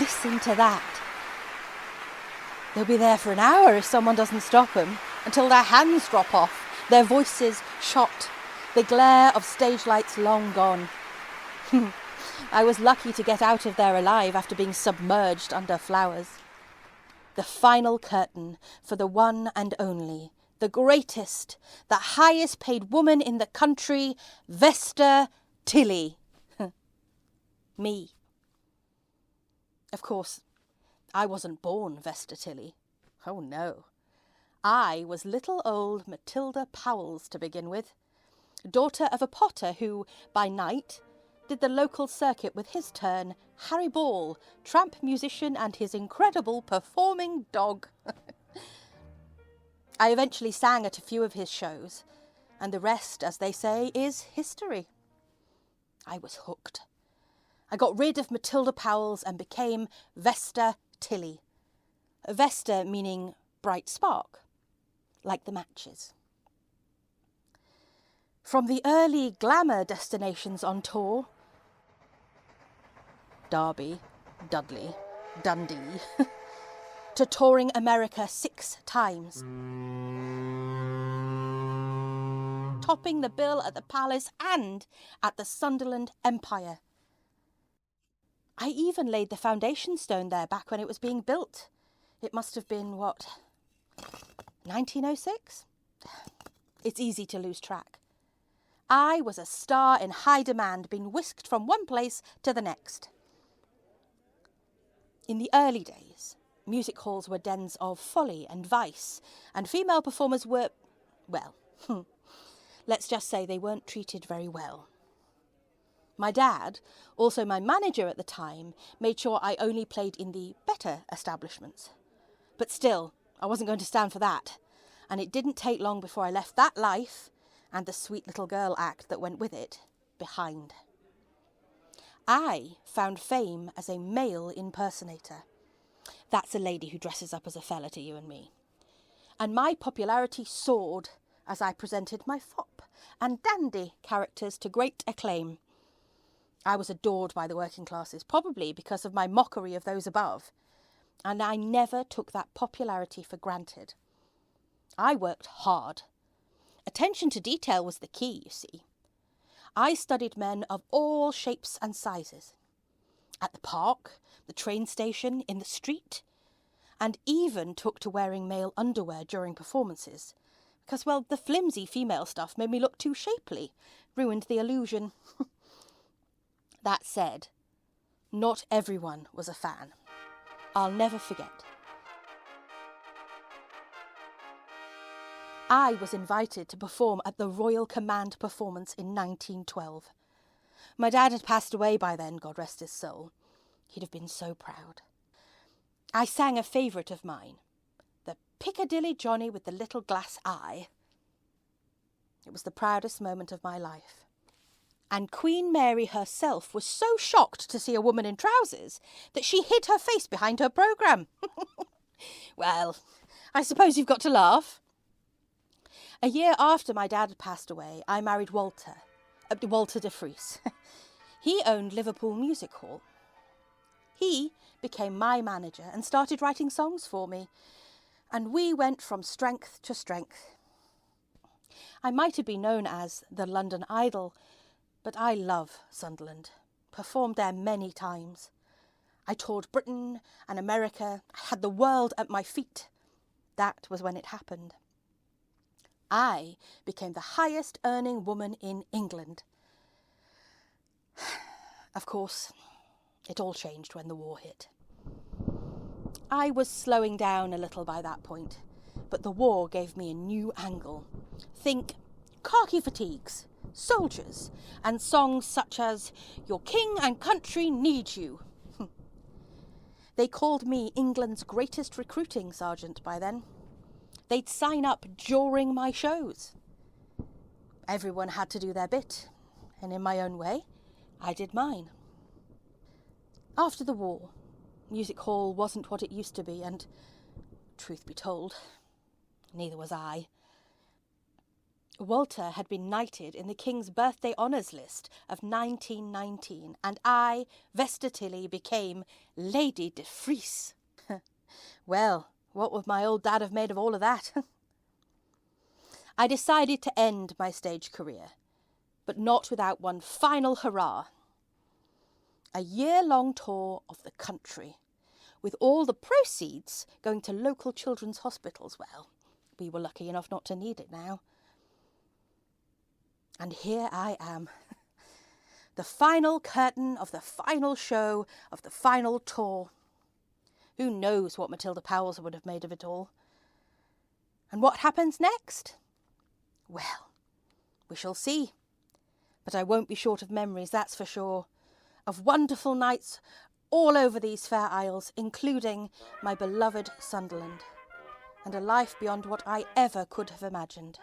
Listen to that. They'll be there for an hour if someone doesn't stop them, until their hands drop off, their voices shot, the glare of stage lights long gone. I was lucky to get out of there alive after being submerged under flowers. The final curtain for the one and only, the greatest, the highest paid woman in the country, Vesta Tilley. Me. Of course, I wasn't born Vesta Tilley. Oh no. I was little old Matilda Powells to begin with, daughter of a potter who, by night, did the local circuit with his turn, Harry Ball, tramp musician and his incredible performing dog. I eventually sang at a few of his shows, and the rest, as they say, is history. I was hooked. I got rid of Matilda Powells and became Vesta Tilley. Vesta meaning bright spark, like the matches. From the early glamour destinations on tour, Derby, Dudley, Dundee, to touring America 6 times, topping the bill at the Palace and at the Sunderland Empire. I even laid the foundation stone there back when it was being built. It must have been, 1906? It's easy to lose track. I was a star in high demand, being whisked from one place to the next. In the early days, music halls were dens of folly and vice, and female performers were, let's just say they weren't treated very well. My dad, also my manager at the time, made sure I only played in the better establishments. But still, I wasn't going to stand for that, and it didn't take long before I left that life, and the sweet little girl act that went with it, behind. I found fame as a male impersonator. That's a lady who dresses up as a fella to you and me. And my popularity soared as I presented my fop and dandy characters to great acclaim. I was adored by the working classes, probably because of my mockery of those above, and I never took that popularity for granted. I worked hard. Attention to detail was the key, you see. I studied men of all shapes and sizes. At the park, the train station, in the street, and even took to wearing male underwear during performances, because, the flimsy female stuff made me look too shapely, ruined the illusion. That said, not everyone was a fan. I'll never forget. I was invited to perform at the Royal Command performance in 1912. My dad had passed away by then, God rest his soul. He'd have been so proud. I sang a favourite of mine, the Piccadilly Johnny with the little glass eye. It was the proudest moment of my life. And Queen Mary herself was so shocked to see a woman in trousers that she hid her face behind her programme. Well, I suppose you've got to laugh. A year after my dad had passed away, I married Walter de Vries. He owned Liverpool Music Hall. He became my manager and started writing songs for me, and we went from strength to strength. I might have been known as the London Idol, but I love Sunderland, performed there many times. I toured Britain and America, I had the world at my feet. That was when it happened. I became the highest earning woman in England. Of course, it all changed when the war hit. I was slowing down a little by that point, but the war gave me a new angle. Think khaki fatigues, soldiers, and songs such as Your King and Country Need You. They called me England's greatest recruiting sergeant by then. They'd sign up during my shows. Everyone had to do their bit, and in my own way, I did mine. After the war, music hall wasn't what it used to be, and, truth be told, neither was I. Walter had been knighted in the King's birthday honours list of 1919, and I, Vesta Tilley, became Lady de Vries. Well, what would my old dad have made of all of that? I decided to end my stage career, but not without one final hurrah. A year-long tour of the country, with all the proceeds going to local children's hospitals. Well, we were lucky enough not to need it now. And here I am, the final curtain of the final show of the final tour. Who knows what Matilda Powell would have made of it all? And what happens next? Well, we shall see. But I won't be short of memories, that's for sure, of wonderful nights all over these fair isles, including my beloved Sunderland, and a life beyond what I ever could have imagined.